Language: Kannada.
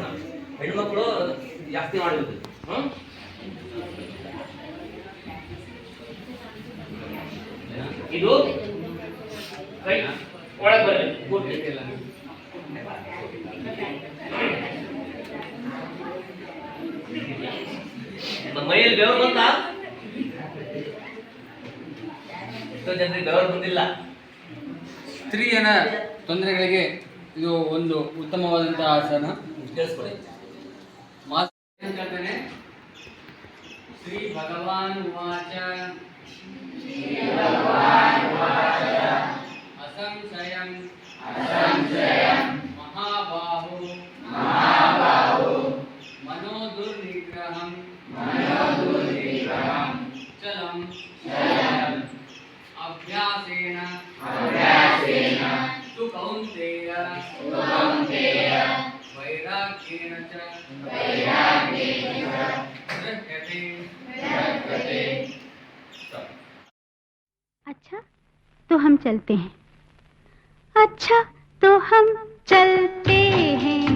ಆಸನ. ಹೆಣ್ಮಕ್ಳು ಜಾಸ್ತಿ ಮಾಡಬೇಕು. ಇದು ಕೈ ಒಳಗೆ ಬರಲಿ ಪೂರ್ತಿ. ಮೈಯಲ್ಲಿ ಬೆವರು ಬಂತ? ಎಷ್ಟೋ ಜನರಿಗೆ ಬೆವರು ಬಂದಿಲ್ಲ. ಸ್ತ್ರೀಯನ ತೊಂದರೆಗಳಿಗೆ ಇದು ಒಂದು ಉತ್ತಮವಾದಂತಹ ಆಸನ. ಕೇಳಿಸ್ಕೊಳ್ಳಿ. ಹೇಳ್ತಾನೆ, ಶ್ರೀ ಭಗವಾನ್ ಉವಾಚ ಅಸಂಶಯಂ ಮಹಾಬಾಹು ಮನೋದುರ್ನಿಗ್ರಹಂ ಚಲಂ ಅಭ್ಯಾಸೇನ ತು ಕೌಂತೆಯ वैराग्येन च गृह्यते। अच्छा तो हम चलते हैं। अच्छा तो हम चलते हैं।